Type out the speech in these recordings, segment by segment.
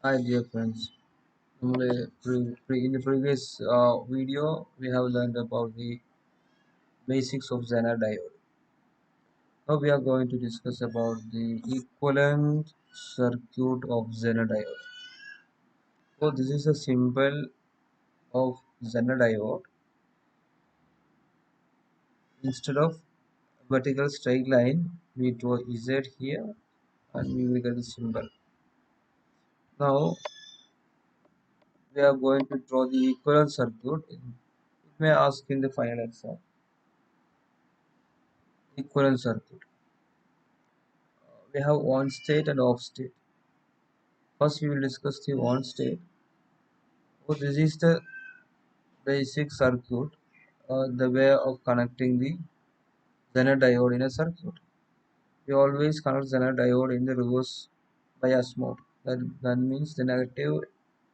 Hi dear friends. In the previous video, we have learned about the basics of Zener diode. Now we are going to discuss about the equivalent circuit of Zener diode. So this is a symbol of Zener diode. Instead of vertical straight line, we draw Z here and we will get the symbol. Now we are going to draw the equivalent circuit. It may ask in the final exam. Equivalent circuit. We have on state and off state. First, we will discuss the on state. So, this is the basic circuit, the way of connecting the Zener diode in a circuit. We always connect Zener diode in the reverse bias mode. That means the negative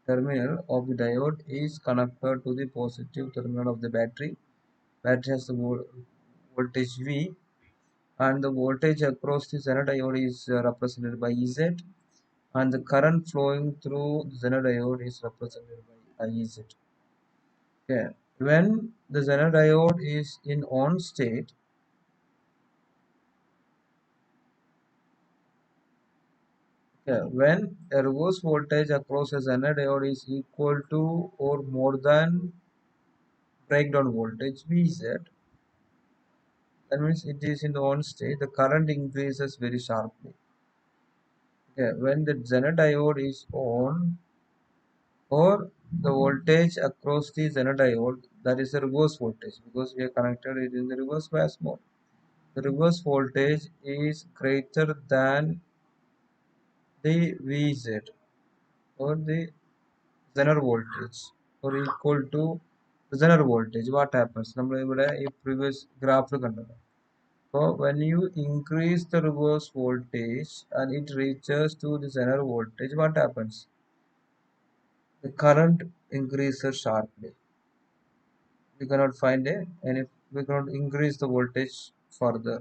terminal of the diode is connected to the positive terminal of the battery. Battery has the voltage V, and the voltage across the Zener diode is represented by Z, and the current flowing through the Zener diode is represented by IZ. Okay. When the Zener diode is in on state, okay, when a reverse voltage across a Zener diode is equal to or more than breakdown voltage Vz, that means it is in the on state, the current increases very sharply. Okay. When the Zener diode is on, or the voltage across the Zener diode, that is the reverse voltage, because we are connected it in the reverse bias mode. The reverse voltage is greater than the Vz, or the Zener voltage, or equal to the Zener voltage. What happens? നമ്മൾ ഇവിടെ ഈ previous graph കണ്ടല്ലോ. So when you increase the reverse voltage and it reaches to the Zener voltage, what happens? The current increases sharply. We cannot find any. We cannot increase the voltage further.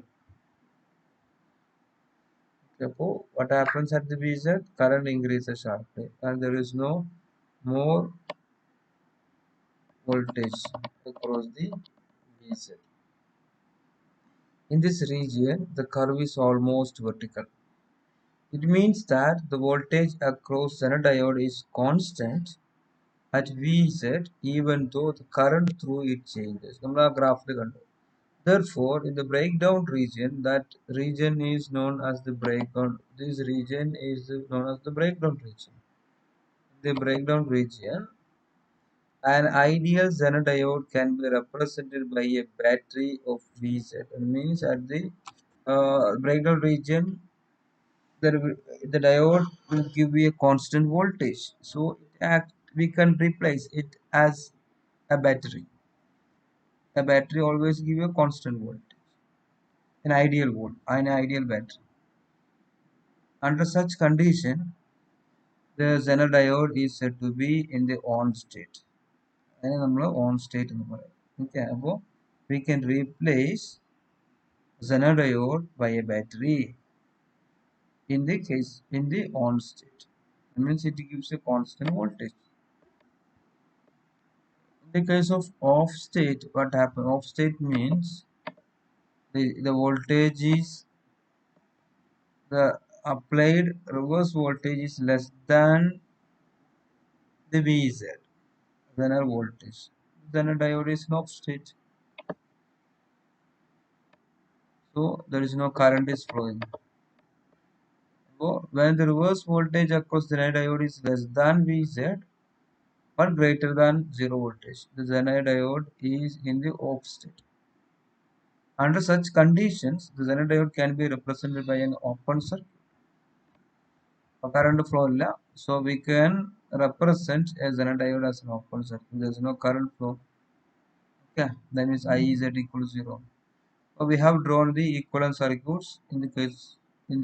Therefore, what happens at the Vz? Current increases sharply, and there is no more voltage across the Vz. In this region, the curve is almost vertical. It means that the voltage across Zener diode is constant at Vz even though the current through it changes. നമ്മൾ ആ ഗ്രാഫിൽ കണ്ടു. Therefore, in the breakdown region, that region is known as the breakdown. This region is known as the breakdown region. The breakdown region, an ideal Zener diode can be represented by a battery of Vz. It means at the breakdown region, the diode will give you a constant voltage. So we can replace it as a battery. A battery always give you a constant voltage, an ideal battery. Under such condition, the Zener diode is said to be in the on state. അതിനെ നമ്മൾ on state എന്ന് പറയും. Okay, അപ്പോൾ we can replace Zener diode by a battery in the on state. That means it gives a constant voltage. In the case of off state, what happens? Off state means the voltage is the applied reverse voltage is less than the Vz, Zener voltage. Zener diode is in off state, so there is no current is flowing. So when the reverse voltage across the Zener diode is less than Vz but greater than 0 voltage, the Zener diode is in the off state. Under such conditions, the Zener diode can be represented by an open circuit. Current flow illa, so we can represent a Zener diode as an open circuit. There is no current flow. Okay, that means I is at equal to 0. So we have drawn the equivalent circuits in the case in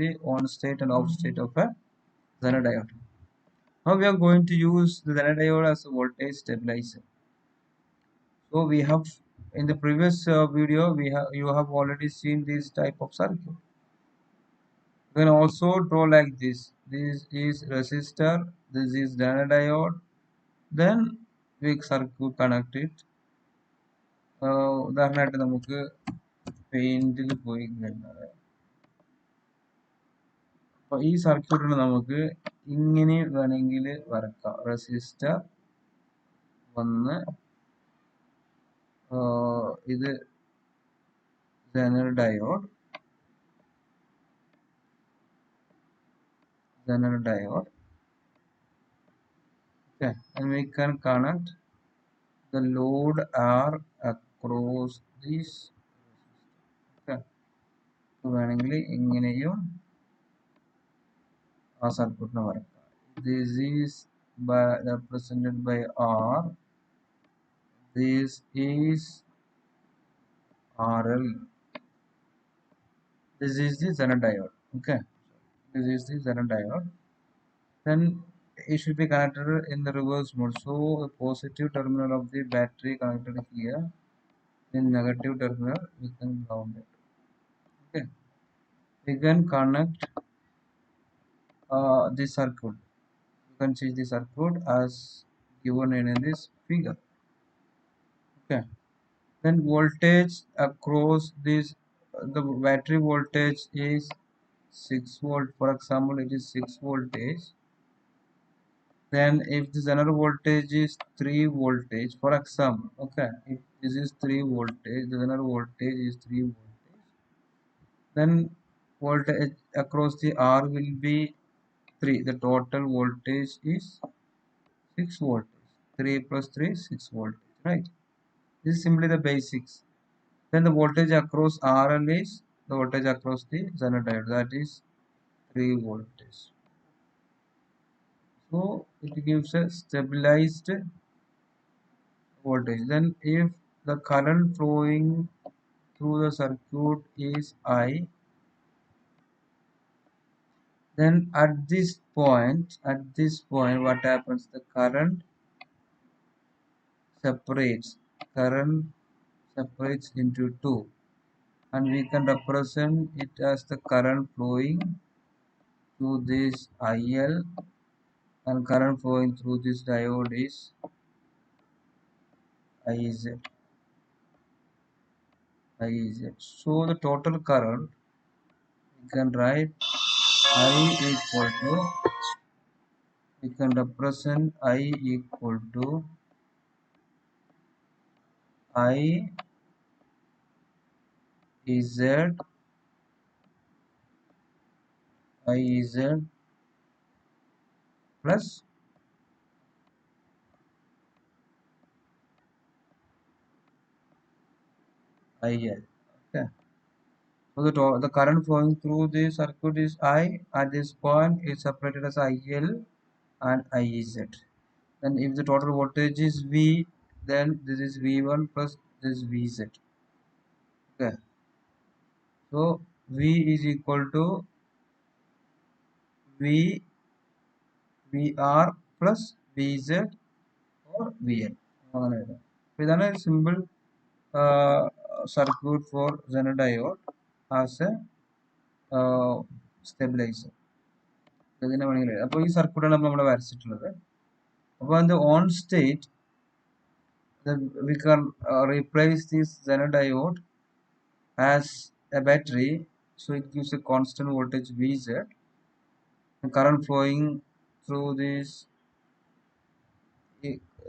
the on state and off state of a Zener diode. Now we are going to use the Zener diode as a voltage stabilizer. So we have in the previous video you have already seen this type of circuit. You can also draw like this. this is resistor, this is Zener diode. Then we circuit connect it. ഉദാഹരണമായിട്ട് നമുക്ക് പെയിന്റിൽ പോയി കഴിഞ്ഞാൽ അപ്പൊ ഈ സർക്യൂട്ടിൽ നമുക്ക് ഇങ്ങനെ വേണമെങ്കിൽ വരക്കാം. റെസിസ്റ്റർ ഒന്ന്, ഇത് Zener diode, okay, and we can connect the load R across this, okay, വേണമെങ്കിൽ ഇങ്ങനെയും ആ സർക്യൂട്ടിനെ വരക്കാം. This is represented by R, this is RL, this is the Zener diode, okay, this is the Zener diode. Then it should be connected in the reverse mode, so the positive terminal of the battery connected here, in negative terminal we can ground it, okay. We can connect the circuit, you can change the circuit as given in this figure, okay. Then voltage across this, the battery voltage is 6 volt, for example it is 6 voltage. Then if this another voltage is 3 voltage, for example, okay, if this is 3 voltage, the another voltage is 3 voltage, then voltage across the R will be 3, the total voltage is 6 voltage, 3 plus 3 6 voltage, right? This is simply the basics. Then the voltage across RL is the voltage across the Zener diode, that is 3 voltage. So it gives a stabilized voltage. Then if the current flowing through the circuit is I, then at this point what happens, the current separates into two, and we can represent it as the current flowing through this IL, and current flowing through this diode is IZ. So the total current we can write I equal to, we can represent I equal to I Z plus IL, okay. So the current flowing through the circuit is I, at this point is separated as IL and IZ. Then if the total voltage is V, then this is V1 plus this is VZ, okay. So V is equal to VR plus VZ or VL. ഇതാണ് simple circuit for Zener diode as a stabilizer. ഇതിനെ വേണമെങ്കിൽ അപ്പോൾ ഈ സർക്യൂട്ടാണ് നമ്മൾ വരച്ചിട്ടുള്ളത്. അപ്പോൾ അതിന്റെ on state we can replace this Zener diode as a battery, so it gives a constant voltage Vz, the current flowing through this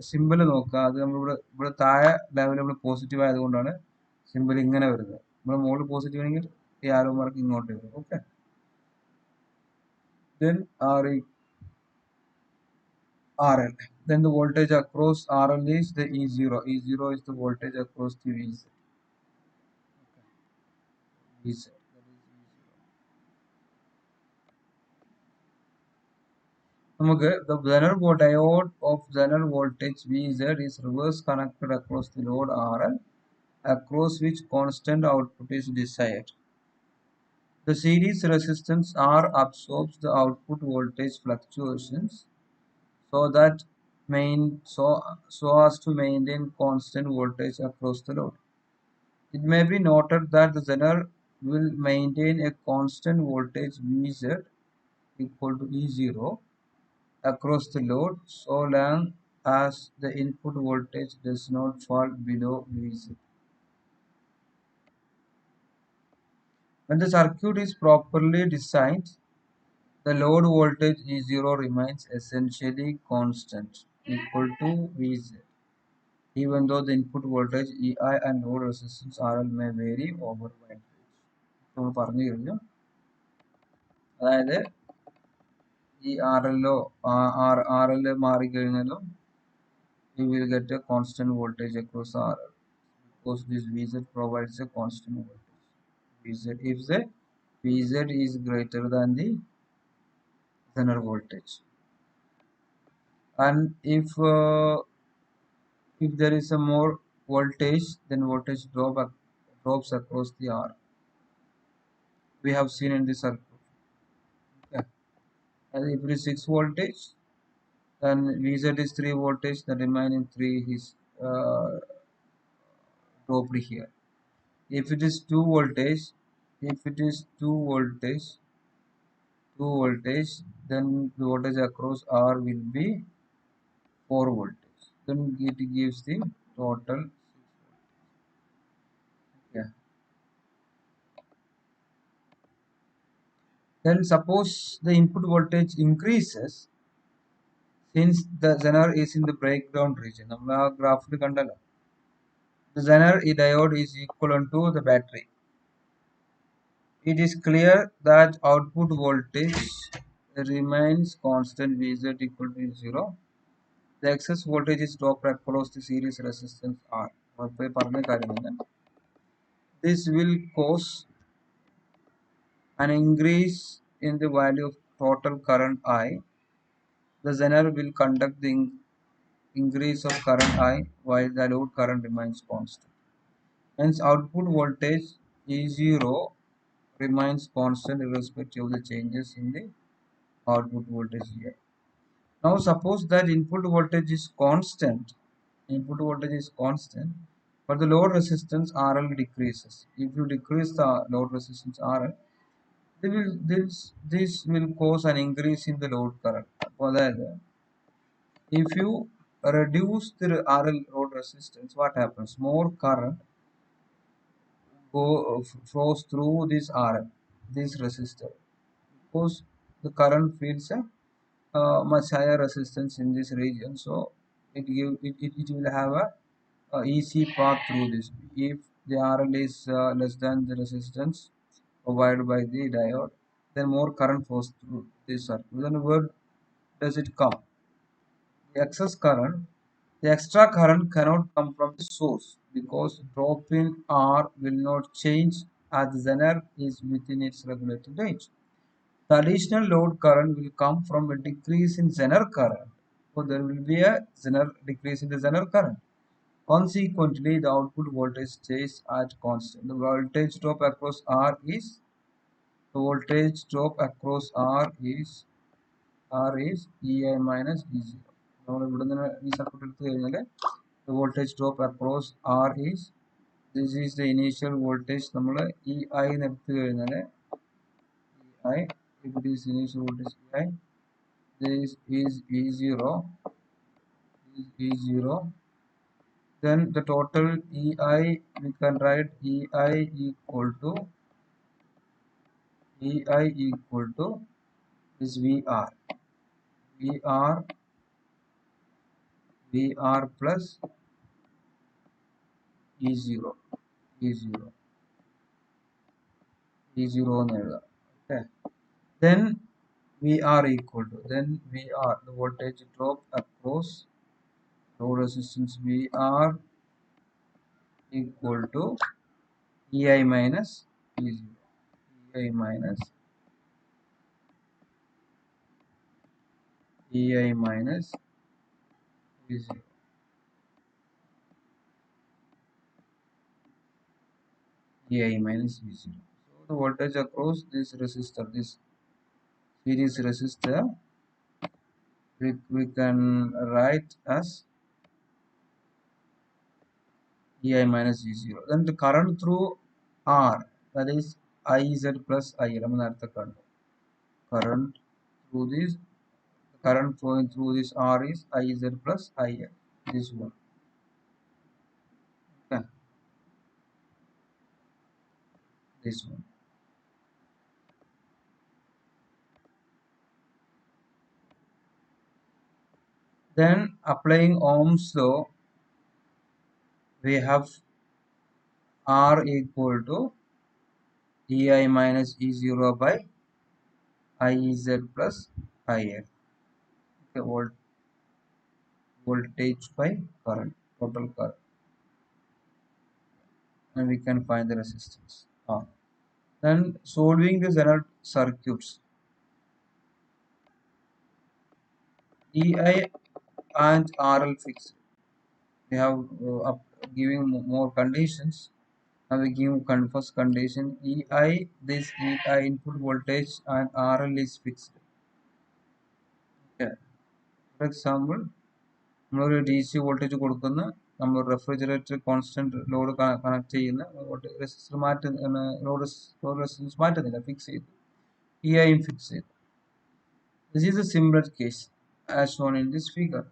simple നോക്കുക. അത് നമ്മളിവിടെ ഇവിടെ താഴെ ലെവൽ നമ്മൾ പോസിറ്റീവ് ആയതുകൊണ്ടാണ് സിമ്പിൾ ഇങ്ങനെ വരുന്നത്. നമ്മുടെ മുകളിൽ പോസിറ്റീവ് ആണെങ്കിൽ ഈ ആരോ മാർക്ക് ഇങ്ങോട്ട് വരും, okay. Then RL, then the voltage across RL is the E0. E0 is the voltage across the VZ. VZ. നമുക്ക് the Zener diode of Zener voltage VZ is reverse connected across the load RL, across which constant output is desired. The series resistance R absorbs the output voltage fluctuations so as to maintain constant voltage across the load. It may be noted that the Zener will maintain a constant voltage Vz equal to E0 across the load so long as the input voltage does not fall below Vz. When the circuit is properly designed, the load voltage E0 remains essentially constant, equal to Vz, even though the input voltage EI and load resistance RL may vary over voltage. നമ്മൾ പറഞ്ഞു കഴിഞ്ഞു. അതായത് ഈ RL മാറിക്കഴിഞ്ഞാലും you will get a constant voltage across RL because this Vz provides a constant voltage. Vz if the Vz is greater than the Zener voltage, and if there is a more voltage, then voltage drops across the R. We have seen in the circuit. Okay. And if it is 6 voltage, then Vz is 3 voltage. The remaining 3 is dropped here. If it is 2 voltage, if it is 2 voltage, then the voltage across R will be 4 voltage. Then it gives the total. Yeah. Then suppose the input voltage increases since the Zener is in the breakdown region. നമ്മൾ ആ ഗ്രാഫിൽ കണ്ടല്ലോ. The Zener diode is equivalent to the battery. It is clear that output voltage remains constant Vz equal to 0. The excess voltage is dropped across the series resistance R. This will cause an increase in the value of total current I. The Zener will conduct the increase of current I while the load current remains constant. Hence, output voltage E0 remains constant irrespective of the changes in the output voltage here. Now, suppose that input voltage is constant. But the load resistance RL decreases. If you decrease the load resistance RL, this will cause an increase in the load current. For that, if you reduce the RL load resistance, what happens? More current flows through this RL, this resistor, because the current feels a much higher resistance in this region, so it will have a easy path through this. If the RL is less than the resistance provided by the diode, then more current flows through this circuit. Then where does it come? The excess current, the extra current cannot come from the source because drop in R will not change as the Zener is within its regulated range. The additional load current will come from a decrease in Zener current. So there will be a decrease in the Zener current. Consequently, the output voltage stays at constant. The voltage drop across R is EI minus E0. The voltage drop across R is, this is the initial voltage. EI if it is initial voltage EI, this is E0, then the total EI, we can write EI equal to is VR plus E0 okay. Then VR equal to, the voltage drop across load resistance VR equal to EI minus E0. EI minus E0. EI minus E0. So the voltage across this resistor, this series resistor, we can write as EI minus E0. Then the current through R, that is IZ plus IL. Current through this, the current flowing through this R is IZ plus IL. This one. Okay, this one. Then applying Ohm's law, we have R equal to EI minus E0 by IZ plus IL. Okay, voltage by current, total current, and we can find the resistance R. Then solving the Zener circuits, EI and RL fixed. We have giving more conditions. Now we give first condition EI. This EI input voltage and RL is fixed. Okay. For example, നമ്മളൊരു D C voltage കൊടുക്കുന്ന നമ്മൾ refrigerator constant load connect ചെയ്യുന്ന resistor load resistance മാറ്റുന്നില്ല, fix ചെയ്തു, E ഐയും fix ചെയ്തു. This is a similar case as shown in this figure.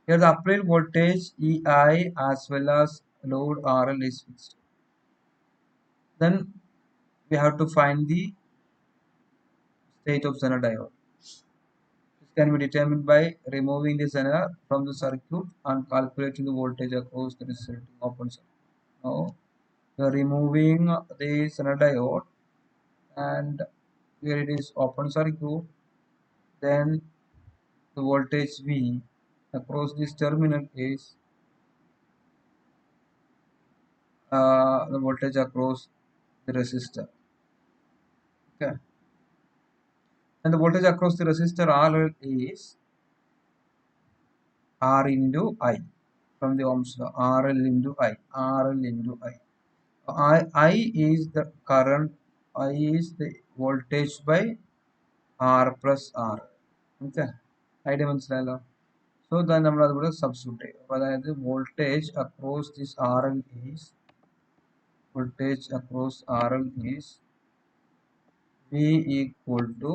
Here the applied voltage EI as well as load RL is fixed. Then we have to find the state of Zener diode. This can be determined by removing the Zener from the circuit and calculating the voltage across the resulting open circuit. Now we are removing the Zener diode, and here it is open circuit. Then the voltage V across this terminal is the voltage across the resistor. Okay, and the voltage across the resistor RL is R into I from the Ohm's law. RL into I. RL into I. I is the current. I is the voltage by R plus R. Okay, idea മനസ്സിലായല്ലോ. So then നമ്മൾ അതുപോലെ substitute ചെയ്യും. അപ്പോൾ അതായത് voltage across this RL is V equal to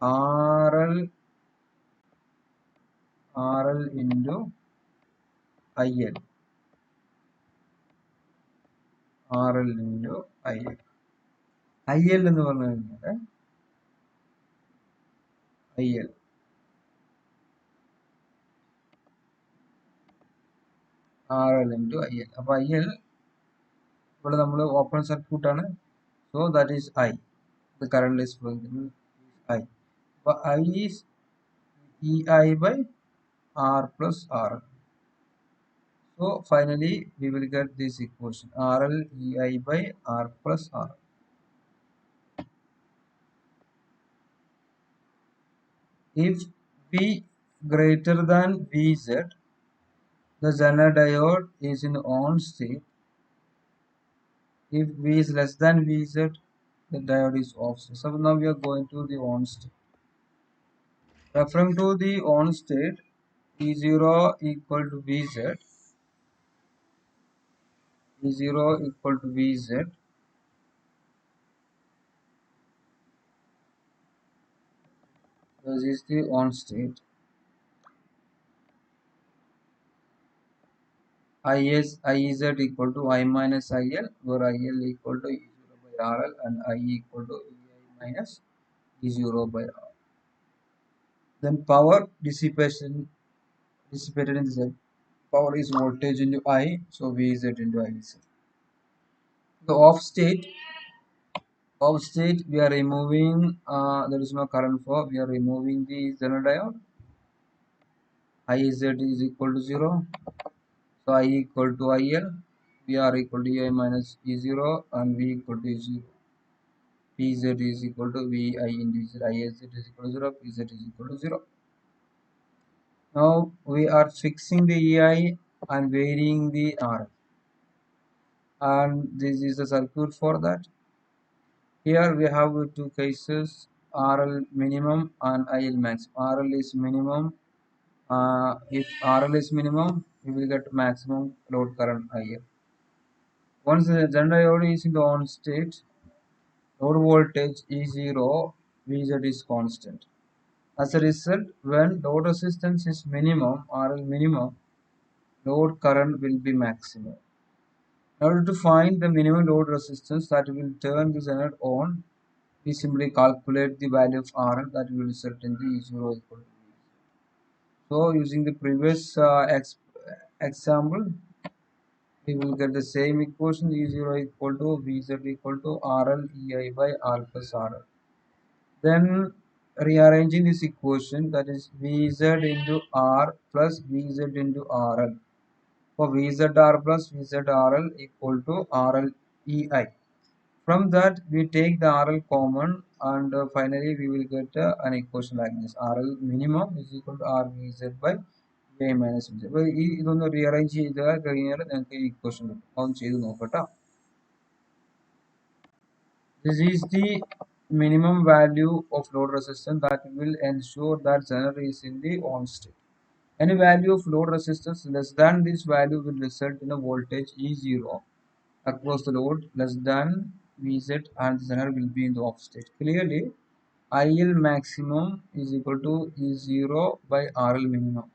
RL into IL. RL into IL. IL എന്ന് പറഞ്ഞു കഴിഞ്ഞാൽ IL RL into IL. അപ്പോൾ IL ഇവിടെ നമ്മൾ ഓപ്പൺ സർക്യൂട്ട് ആണ്. So that is I. The current is flowing through I. But I is EI by R plus RL. So finally we will get this equation RL EI by R plus RL. If V greater than Vz, the Zener diode is in on state. If V is less than Vz, the diode is off state. So now we are going to the on state. Referring to the on state, E0 equal to Vz. E0 equal to Vz. This is the on state. IZ equal to I minus IL, where IL equal to E0 by RL and I equal to EI minus E0 by R. Then power dissipated in Z. Power is voltage into I, so Vz into IZ. The off state we are removing, there is no current flow, we are removing the Zener diode. IZ is equal to 0, so I equal to IL, VR equal to EI minus E0 and V equal to E0. Pz is equal to Vi into Z, Iz is equal to 0, Pz is equal to 0. Now we are fixing the EI and varying the R, and this is the circuit for that. Here we have two cases, RL minimum and IL max. RL is minimum. If RL is minimum, we will get maximum load current IL. Once the Zener diode is in the on state, Load voltage E0, Vz is constant. As a result, when load resistance is minimum, RL minimum, load current will be maximum. In order to find the minimum load resistance that will turn the generator on, we simply calculate the value of RL that will result in the E0 equal to V. So using the previous example, we will get the same equation E0 equal to Vz equal to RL EI by R plus RL. Then rearranging this equation, that is Vz into R plus Vz into RL. For VZR plus VZRL equal to RL EI. From that we take the RL common, and finally we will get an equation like this: RL minimum is equal to RVZ by A minus VZ. അപ്പോൾ ഇതൊന്ന് rearrange ചെയ്താൽ കഴിഞ്ഞാൽ നിങ്ങൾക്ക് ഈ equation കിട്ടും. അതൊന്ന് ചെയ്ത് നോക്കട്ടോ. This is the minimum value of load resistance that will ensure that generator is in the on state. Any value of load resistance less than this value will result in a voltage E0 across the load less than Vz, and the generator will be in the off state. Clearly, IL maximum is equal to E0 by RL minimum,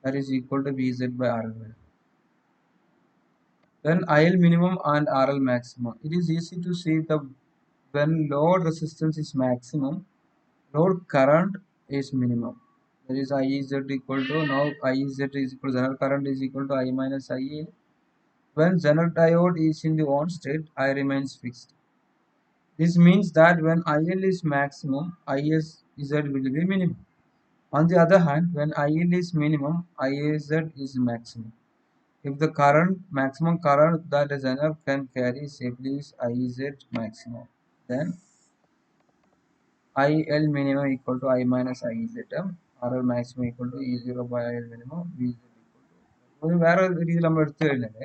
that is equal to Vz by RL minimum. Then IL minimum and RL maximum. It is easy to see the when load resistance is maximum, load current is minimum. That is I Z equal to, now I Z is equal to general current is equal to I minus IA. When general diode is in the on state, I remains fixed. This means that when IL is maximum, IS Z will be minimum. On the other hand, when IL is minimum, IZ is maximum. If the current maximum current that a generator can carry safely is IZ maximum, then IL minimum equal to I minus IZ, RL maximum equal to E0 by IL minimum, VZ equal to. ഒരു വേറെ രീതിയിൽ നമ്മൾ എടുത്തു കഴിഞ്ഞാൽ,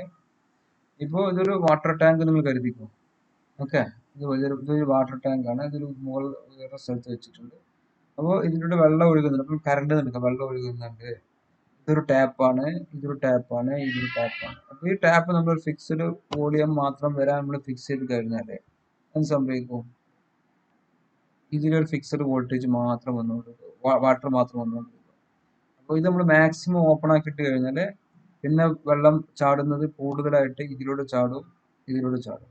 ഇപ്പോൾ ഇതൊരു water tank നിങ്ങൾ കരുതിക്കും. Okay, ഇതൊരു വാട്ടർ ടാങ്ക് ആണ്. ഇതൊരു മുകൾ വേറെ സ്ഥലത്ത് വെച്ചിട്ടുണ്ട്. അപ്പോൾ ഇതിലൂടെ വെള്ളം ഒഴുകുന്നുണ്ട്. അപ്പം കറണ്ട് എടുക്കാം, വെള്ളം ഒഴുകുന്നുണ്ട്. ഇതൊരു ടാപ്പാണ്, ഇതൊരു ടാപ്പാണ്, ഇതൊരു ടാപ്പാണ്. അപ്പോൾ ഈ ടാപ്പ് നമ്മൾ ഫിക്സ്ഡ് വോളിയം മാത്രം വരാൻ നമ്മൾ ഫിക്സ് ചെയ്ത് കഴിഞ്ഞാൽ എന്ത് സംഭവിക്കും? ഇതിലൊരു ഫിക്സഡ് വോൾട്ടേജ് മാത്രം വന്നുകൊണ്ടിരിക്കും, വാട്ടർ മാത്രം വന്നുകൊണ്ടിരിക്കും. അപ്പോൾ ഇത് നമ്മൾ മാക്സിമം ഓപ്പൺ ആക്കിയിട്ട് കഴിഞ്ഞാൽ പിന്നെ വെള്ളം ചാടുന്നത് കൂടുതലായിട്ട് ഇതിലൂടെ ചാടും, ഇതിലൂടെ ചാടും.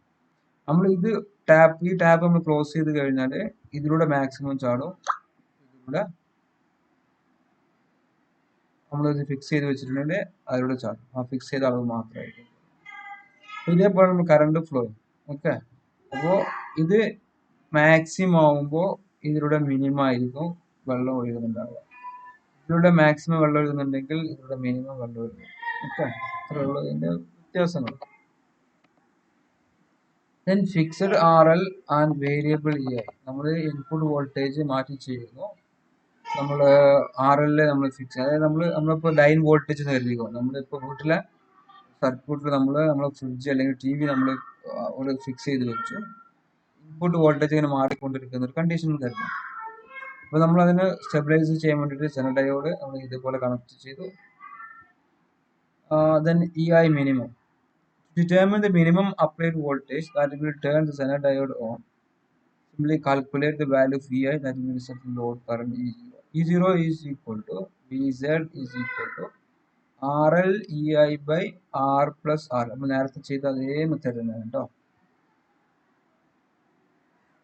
നമ്മൾ ഈ ടാപ്പ് നമ്മൾ ക്ലോസ് ചെയ്ത് കഴിഞ്ഞാൽ ഇതിലൂടെ മാക്സിമം ചാടും, ഇതിലൂടെ നമ്മളിത് ഫിക്സ് ചെയ്ത് വെച്ചിട്ടുണ്ടെങ്കിൽ അതിലൂടെ ചാടും. ആ ഫിക്സ് ചെയ്ത അളവ് മാത്രമായിരിക്കും. ഇതേപോലെ നമ്മൾ കറണ്ട് ഫ്ലോ. ഓക്കെ, അപ്പോൾ ഇത് മാക്സിമം ആവുമ്പോൾ ഇതിലൂടെ മിനിമം ആയിരിക്കും വെള്ളം ഒഴുകുന്നുണ്ടാവുക. ഇതിലൂടെ മാക്സിമം വെള്ളം ഒഴുകുന്നുണ്ടെങ്കിൽ ഇതിലൂടെ മിനിമം വെള്ളം ഒഴുകും. ഓക്കെ, അത്രയുള്ള ഇതിന്റെ വ്യത്യാസങ്ങൾ. Then fixed RL and variable EI. നമ്മൾ ഇൻപുട്ട് വോൾട്ടേജ് മാറ്റി ചെയ്യുന്നു. നമ്മൾ RL നമ്മൾ ഫിക്സ്, അതായത് നമ്മളിപ്പോൾ ലൈൻ വോൾട്ടേജ് കരുതിക്കോ. നമ്മളിപ്പോൾ വീട്ടിലെ സർക്യൂട്ടിൽ നമ്മളെ ഫ്രിഡ്ജ് അല്ലെങ്കിൽ TV നമ്മൾ ഒരു ഫിക്സ് ചെയ്ത് വെച്ചു. ഇൻപുട്ട് വോൾട്ടേജ് ഇങ്ങനെ മാറിക്കൊണ്ടിരിക്കുന്ന ഒരു കണ്ടീഷൻ കരുതാം. അപ്പോൾ നമ്മൾ അതിനെ സ്റ്റെബിലൈസ് ചെയ്യാൻ വേണ്ടിയിട്ട് സെനർ ഡയോഡ് നമ്മൾ ഇതുപോലെ കണക്ട് ചെയ്തു. Then EI minimum. To determine the minimum applied voltage that will turn the Zener diode on, simply calculate the value of EI that will result in load current E0. E0 is equal to VZ is equal to RL EI by R plus R. നമ്മൾ നേരത്തെ ചെയ്ത അതേ method തന്നെയാണ് കേട്ടോ.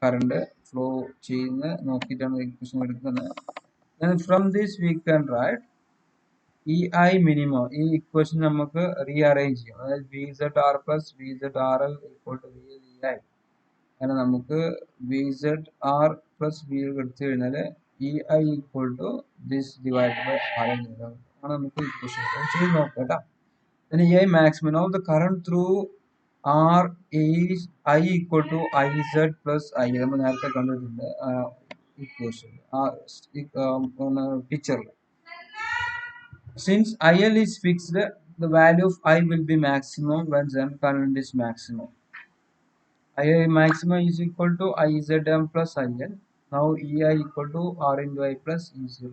Current flow ചെയ്യുന്ന നോക്കിയിട്ടാണ് equation എടുക്കുന്നത്. Then from this we can write EI minimum. ഈ ഇക്വേഷൻ നമുക്ക് റീഅറേഞ്ച് ചെയ്യാം. അതായത് VZR plus VZRL equal to VLEI. അങ്ങനെ നമുക്ക് VZR plus V എടുത്തു കഴിഞ്ഞാൽ EI equal to this divided by RL ആണ് നമുക്ക് ഇക്വേഷൻ ചെയ്ത് നോക്കാം കേട്ടോ. Then EI maximum. Now the current through R is I equal to IZ plus I. നമ്മൾ നേരത്തെ കണ്ടിട്ടുണ്ട് ഇക്വേഷൻ പിക്ചറിൽ. Since IL is fixed, the value of I will be maximum when Zener current is maximum. I maximum is equal to IZM plus IL. Now EI equal to R into I plus E0.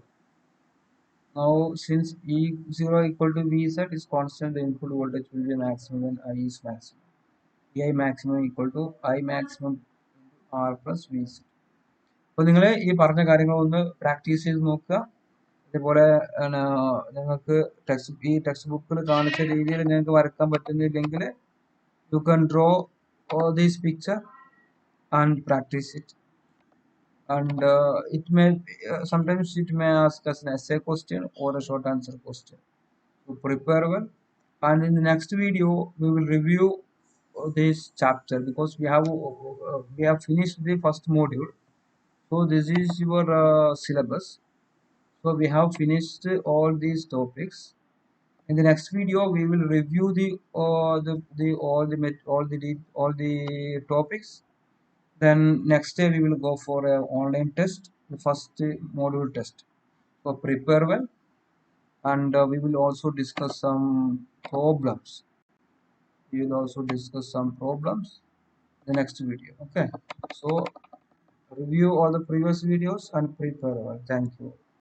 Now since E0 equal to VZ is constant, the input voltage will be maximum when I is maximum. EI maximum equal to I maximum into R plus V Z. അപ്പോൾ നിങ്ങൾ ഈ പറഞ്ഞ കാര്യങ്ങളൊന്ന് practice ചെയ്ത് നോക്കുക. ഇതേപോലെ നിങ്ങൾക്ക് ഈ ടെക്സ്റ്റ് ബുക്കിൽ കാണിച്ച രീതിയിൽ നിങ്ങൾക്ക് വരക്കാൻ പറ്റുന്നില്ലെങ്കിൽ you can draw all these picture and practice it. And it may sometimes it may ask us an essay question or a short answer question. So prepare well. And in the next video we will review this chapter because we have finished the first module. So this is your syllabus. So we have finished all these topics. In the next video we will review all the topics. Then next day we will go for a online test, the first module test. So prepare well. And we will also discuss some problems. We will also discuss some problems in the next video. Okay, so review all the previous videos and prepare well. Thank you.